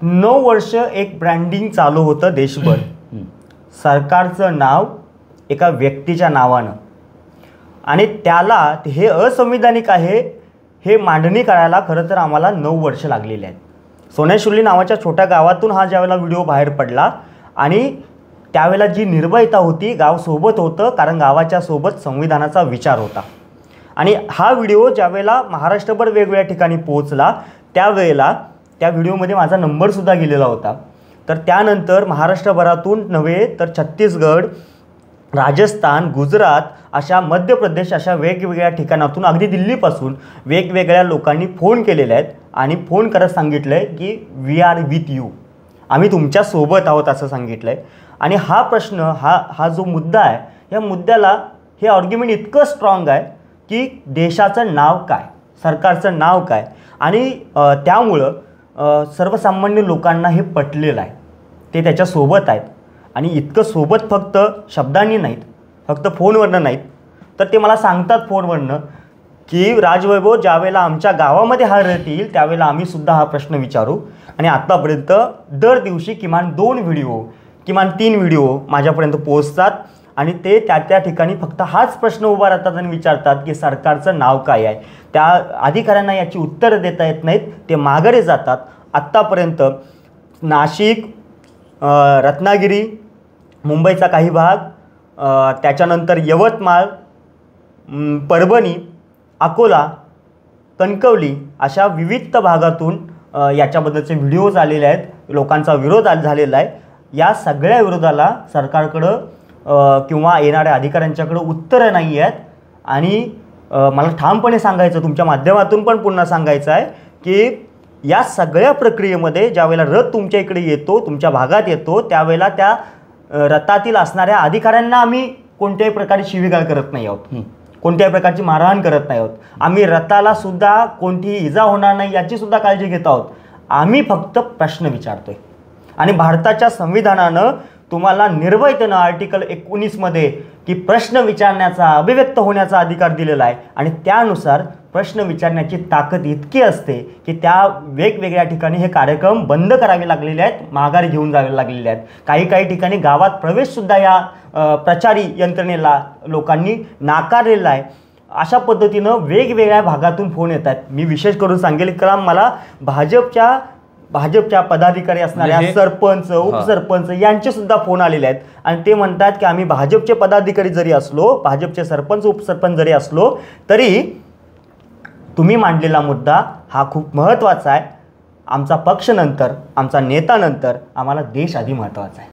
9 वर्ष एक ब्रँडिंग चालू होतं देशभर. सरकारचं नाव एका व्यक्तीच्या नावानं, आणि त्याला हे असंविधानिक आहे हे मांडणी करायला खरं तर आम्हाला 9 वर्ष लागलेली आहेत. सोन्याशुल्ली नावाच्या छोट्या गावातून हा ज्यावेळेला व्हिडिओ बाहेर पडला आणि त्यावेळेला जी निर्भयता होती, गाव सोबत होतं, कारण गावाच्या सोबत संविधानाचा विचार होता. आणि हा व्हिडिओ ज्यावेळेला महाराष्ट्रभर वेगवेगळ्या ठिकाणी पोहोचला त्यावेळेला त्या व्हिडिओमध्ये माझा नंबरसुद्धा गेलेला होता. तर त्यानंतर महाराष्ट्रभरातून नव्हे तर छत्तीसगड, राजस्थान, गुजरात, अशा मध्य प्रदेश, अशा वेगवेगळ्या ठिकाणातून अगदी दिल्लीपासून वेगवेगळ्या लोकांनी फोन केलेले आहेत आणि फोन करत सांगितलं आहे की वी आर विथ यू, आम्ही तुमच्यासोबत आहोत असं सांगितलं आहे. आणि हा प्रश्न हा जो मुद्दा आहे, या मुद्द्याला हे आर्ग्युमेंट इतकं स्ट्रॉंग आहे की देशाचं नाव काय, सरकारचं नाव काय, आणि त्यामुळं सर्वसामान्य लोकांना हे पटलेलं आहे, ते त्याच्यासोबत आहेत. आणि इतकं सोबत फक्त शब्दांनी नाहीत, फक्त फोनवरनं नाहीत, तर ते मला सांगतात फोनवरनं की राजवैभव, ज्यावेळेला आमच्या गावामध्ये हा रथ येईल त्यावेळेला आम्हीसुद्धा हा प्रश्न विचारू. आणि आत्तापर्यंत दर दिवशी किमान 2 व्हिडिओ, किमान 3 व्हिडिओ माझ्यापर्यंत पोहोचतात आणि ते त्या ठिकाणी फक्त हाच प्रश्न उभा राहतात आणि विचारतात की सरकारचं नाव काय आहे. त्या अधिकाऱ्यांना याची उत्तरं देता येत नाहीत, ते माघारी जातात. आत्तापर्यंत नाशिक, रत्नागिरी, मुंबईचा काही भाग, त्याच्यानंतर यवतमाळ, परभणी, अकोला, कणकवली, अशा विविध भागातून याच्याबद्दलचे व्हिडिओज आलेले आहेत. लोकांचा विरोध झालेला आहे. या सगळ्या विरोधाला सरकारकडं किंवा येणाऱ्या अधिकाऱ्यांच्याकडं उत्तरं नाही आहेत. आणि मला ठामपणे सांगायचं, तुमच्या माध्यमातून पण पुन्हा सांगायचं आहे की या सगळ्या प्रक्रियेमध्ये ज्यावेळेला रथ तुमच्या इकडे येतो, तुमच्या भागात येतो, त्यावेळेला त्या रथातील असणाऱ्या अधिकाऱ्यांना आम्ही कोणत्याही प्रकारे शिवीगाळ करत नाही आहोत, कोणत्याही प्रकारची मारहाण करत नाही आहोत. आम्ही रथाला सुद्धा कोणतीही इजा होणार नाही याची सुद्धा काळजी घेत आहोत. आम्ही फक्त प्रश्न विचारतोय. आणि भारताच्या संविधानानं तुम्हाला निर्भयतेनं आर्टिकल 19मध्ये की प्रश्न विचारण्याचा, अभिव्यक्त होण्याचा अधिकार दिलेला आहे. आणि त्यानुसार प्रश्न विचारण्याची ताकद इतकी असते की त्या वेगवेगळ्या ठिकाणी हे कार्यक्रम बंद करावे लागलेले आहेत, माघारी घेऊन जावे लागलेले आहेत. काही ठिकाणी गावात प्रवेशसुद्धा या प्रचारी यंत्रणेला लोकांनी नाकारलेला आहे. अशा पद्धतीनं वेगवेगळ्या भागातून फोन येतात. मी विशेष करून सांगेल कारण मला भाजपच्या पदाधिकारी असणाऱ्या सरपंच, उपसरपंच यांचे सुद्धा फोन आलेले आहेत. आणि ते म्हणतात की आम्ही भाजपचे पदाधिकारी जरी असलो, भाजपचे सरपंच, उपसरपंच जरी असलो, तरी तुम्ही मांडलेला मुद्दा हा खूप महत्त्वाचा आहे. आमचा पक्ष नंतर, आमचा नेता नंतर, आम्हाला देश आधी महत्त्वाचा आहे.